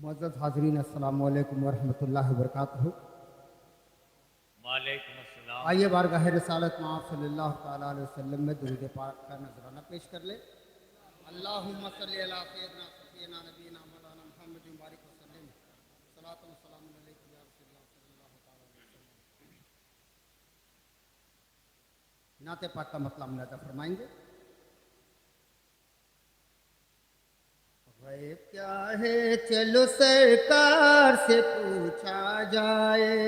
मुअज़्ज़ज़ हाज़रीन, अस्सलामु अलैकुम वरहमतुल्लाहि वबरकातुहू। वालेकुम अस्सलाम। आइए बारगाह रिसालत में आप सल्लल्लाहु तआला अलैहि वसल्लम में दुरूद पाक का नजराना पेश कर ले। अल्लाहुम्मा सल्लि अला सय्यिदना सफ़ीना नबीना मौलाना मुहम्मदिन बारिक वसल्लम सलातु व सलामुन अलैका या रसूलल्लाह सल्लल्लाहु तआला अलैहि वसल्लम। नाते पाक का मतलब मुलाज़ा फरमाएंगे। गैब क्या है चलो सरकार से पूछा जाए,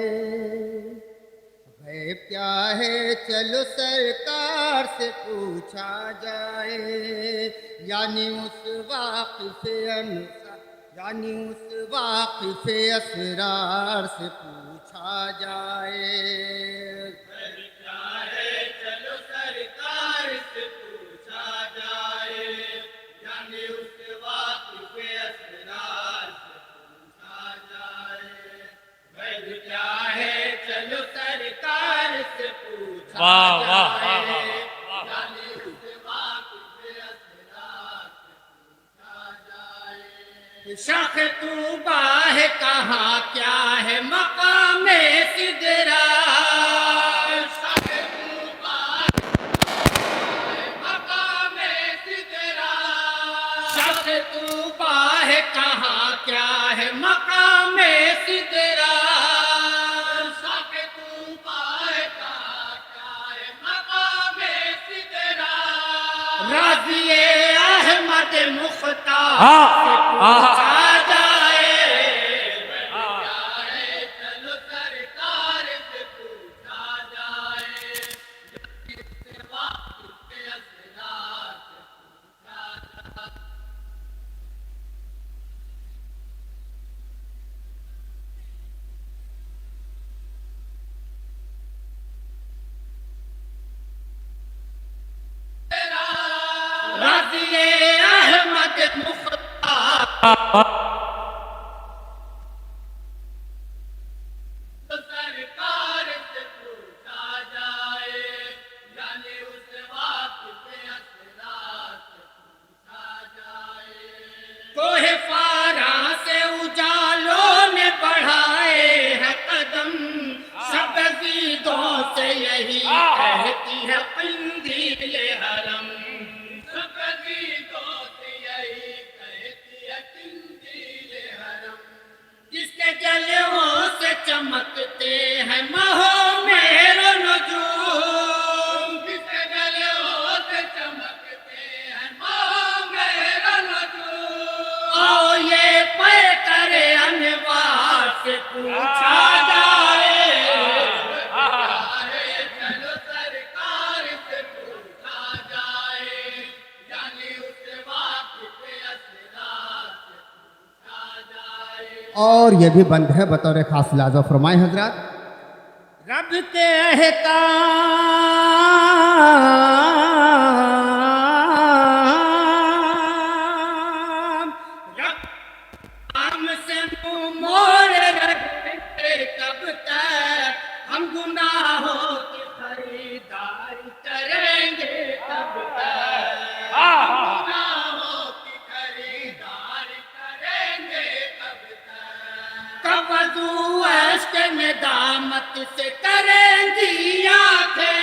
गैब क्या है चलो सरकार से पूछा जाए, यानी उस वाक़िफ़ यानी उस वाक़िफ़ असरार से पूछा जाए। चलो सरकार से पूछा जाए, यानी उस वाक़िफ़े असरार से पूछा जाए। वैद क्या है चलो सरकार से पूछा वाह वाह वाह जाए, वाह वाह यानी उस वाक़िफ़े असरार से पूछा जाए। शख तूबा है कहाँ क्या है मकामे सिदरा, तूबा है कहाँ क्या है मकामे सिदरा, शक तूबा है कहाँ क्या है मकामे सिदरा। राज़िए अहमद मुख्तार से पूछा जाए, क्या है चलो सरकार से पूछा जाए, इससे वाक़िफ़े असरार से पूछा जाए। राज़िए अहमद मुख्तार सरकार से पूछा जाए, यानी उस वाक़िफ़े असरार से पूछा जाए। कोहे फारा से उजालों ने बढ़ाए हैं कदम, सब ज़ीदों से यही कहती है क़ंदील-ए हरम, सब ज़ीदों से यही कहती है क़ंदील-ए हरम। जिसके जलवों से चमकते हैं महो मेरो नजूम, जिसके जलवों से चमकते हैं महो मेरो नजूम। आओ ये पे करे अनवार से पूछा जाए, चलो सरकार से पूछा जाए, यानी उस वाक़िफ़े असरार से पूछा जाए। और ये भी बंद है बतौर खास लाजा फरमाए हजरत। रब के अहकाम हम से मुँह मोड़ रहे कब तक, हम गुनाहों की खरीदारी करेंगे कब तक, हम गुनाहों की खरीदारी करेंगे कब तक। कब वज़ू अश्क नदामत से करेंगी आँखें,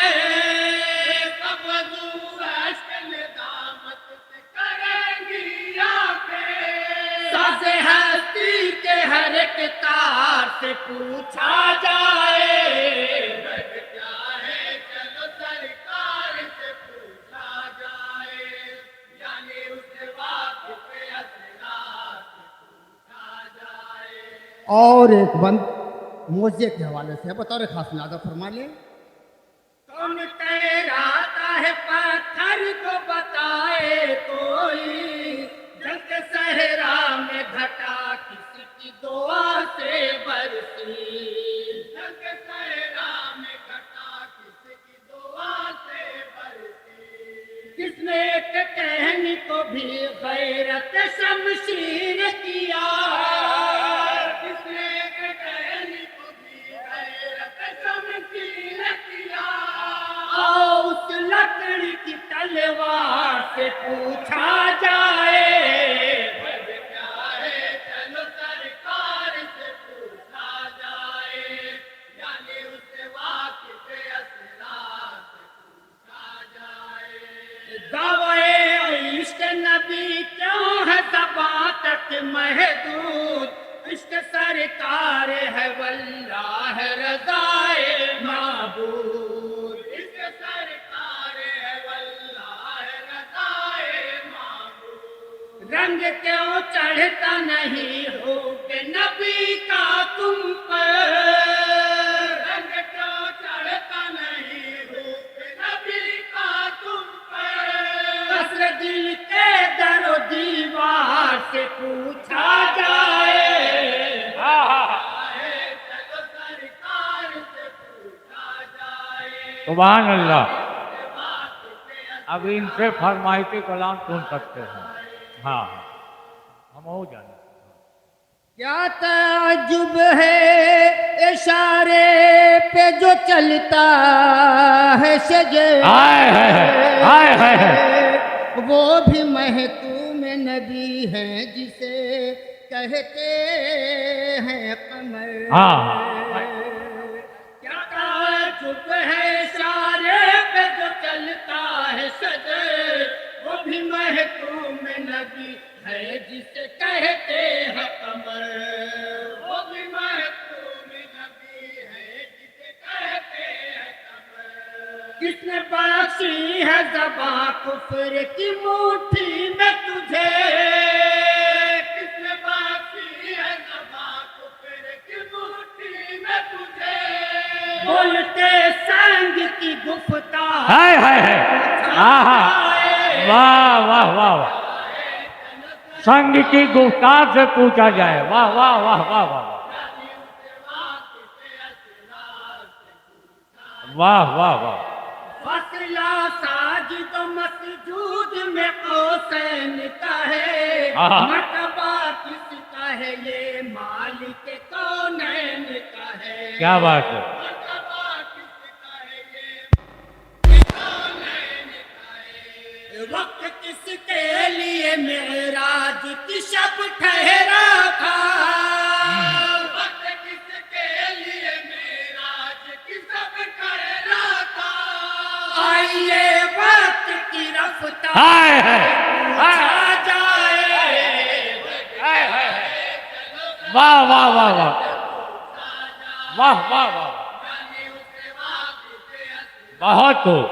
कब वज़ू अश्क नदामत से करेंगी आँखें। साज़े हस्ती के हर एक तार से पूछा जाए, क्या है चलो सरकार से पूछा जाए, यानी उस वाक़िफ़े असरार से पूछा जाए। और एक बंद मोजे के हवाले से है बतौर खास लाजा फरमा ले। कौन तैराता है पत्थर को बताए कोई, जल के सहरा में घटा किसकी दुआ से बरसी, जल के सहरा में घटा किसकी दुआ से बरसी। किसने एक टहनी को भी गैरत शमशीर किया, किसने एक टहनी को भी गैरत शमशीर किया। आओ उस लकड़ी की तलवार से पूछा जाए, क्या है चलो सर दावे इश्क नबी क्यों है ज़बां तक महदूद इश्क सरकार है वल्लाह रज़ाए माबूद इश्क सरकार है वल्लाह रज़ाए माबूद रंग क्यों चढ़ता नहीं हो के नबी का तुम पर रंग क्यों चढ़ता नहीं हो के नबी का तुम पर कसर दिल के दरो दीवार से पूछा जाए चलो सरकार से पूछा जाए। सुभान अल्लाह। अब इनसे फरमाइशी कलाम सुन सकते हैं। हाँ हम हो जाने। क्या ताजुब है इशारे पे जो चलता है शजर हाय हाय हाय हाय। वो भी महतूम नबी है जिसे कहते हैं कमर। हाँ। क्या ताजुब है इशारे पे जो चलता है शजर वो भी महतूम नबी है जिसे कहते हैं कमर। वो भी महतूम नबी है जिसे कहते हैं कमर। किसने बख्शी है ज़बां कुफ्र की मुट्ठी में तुझे किसने बख्शी है ज़बां कुफ्र की मुट्ठी में तुझे बोलते संग की गुफ्तार हाय हाय हाय। हाँ वाह वाह वाह वाह। संग की गुफ्तार से पूछा जाए। वाह वाह वाह वाह वाह वाह वाह वाह। फसला साजिद मसजूद में कौसैन का है आहा। मर्तबा किसका है ये मालिक कौनैन का है। क्या बात है। मर्तबा किसका है ये कौनैन का है। वक्त किसके लिए मेराज की शब ठहरा था वक्त किसके लिए मेराज की शब ठहरा था। आइए वक्त की रफ्तार हाय हाय पूछा जाए हाय हाय। वाह वाह वाह वाह वाह वाह वाह। बहुत खूब।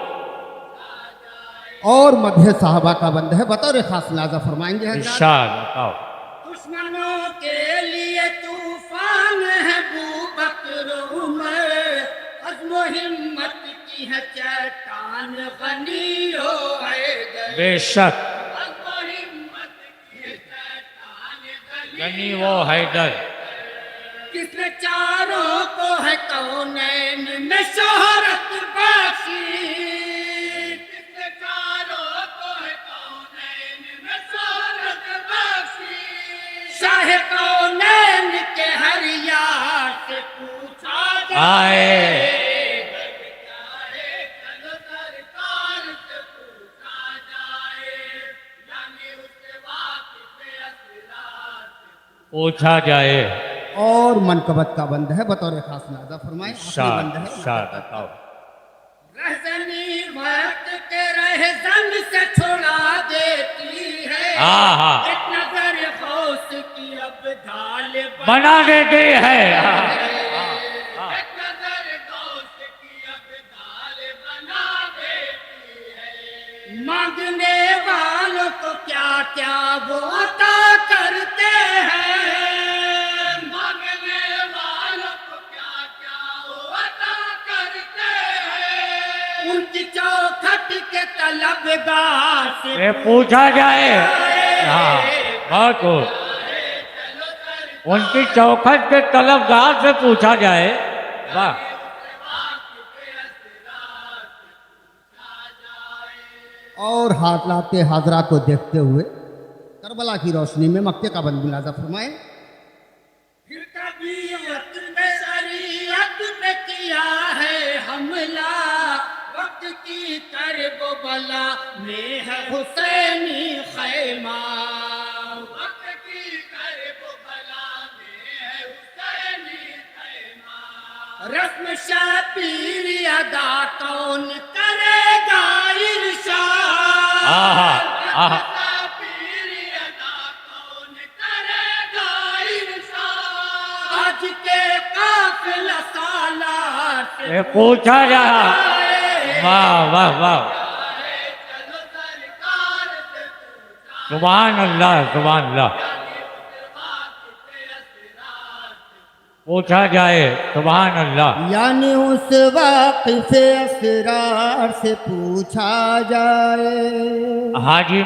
और मध्य साहबा का बंद है बतौर खास लाजा फरमाएंगे हजरत। इरशाद बताओ। दुश्मनों के लिए तूफान है बू बकर उमर अज़्म हिम्मत की है चट्टान गनी हो हैदर। बेशक अज़्म हिम्मत की है चट्टान गनी वो हैदर। किसने चारों को है कौनैन में शोहरत बख्शी किसने चारों को है कौनैन में शोहरत बख्शी। शाह कौनैन के हर यार से पूछा जाए चलो सरकार से पूछा जाए यानी उससे वाकिफ़ असरार से पूछा जाए। और मनकबत का बंद है बतौर खास लाजा फरमाए। आखिरी इरशाद बंद है इरशाद बताओ। रहज़नी वक्त के रहज़न से छुड़ा देती है हाँ। एक नजर गौस की अब ढाल बना देती है। एक नजर गौस की अब ढाल बना देती है। मांगने वालों को क्या क्या वो अता करते हैं मांगने वालों को क्या क्या वो अता करते हैं। उनकी चौखट के तलबगार से ये पूछा जाए। हाँ बहुत खूब। उनकी चौखट के तलबगार से पूछा जाए। वाह। और हालात हाजरा को देखते हुए करबला की रोशनी में मक्के का बंद मुलाजा फरमाए। फिर तबीयत में शरीयत में किया है हमला वक्त की करब बला में है हुसैनी खैमा वक्त की करब बला में है हुसैनी खैमा। रस्म शबीर अदा कौन करेगा इरशाद आहा मुसाफिरी अदा कौन करेगा इंसान? आज के काफिला सालार से ये पूछा जा वाह वाह वाह चलो सरकार से पूछा सुभान अल्लाह सुभान अल्लाह पूछा जाए सुभान अल्लाह यानी उस वाक़िफ़े असरार से पूछा जाए। हाजी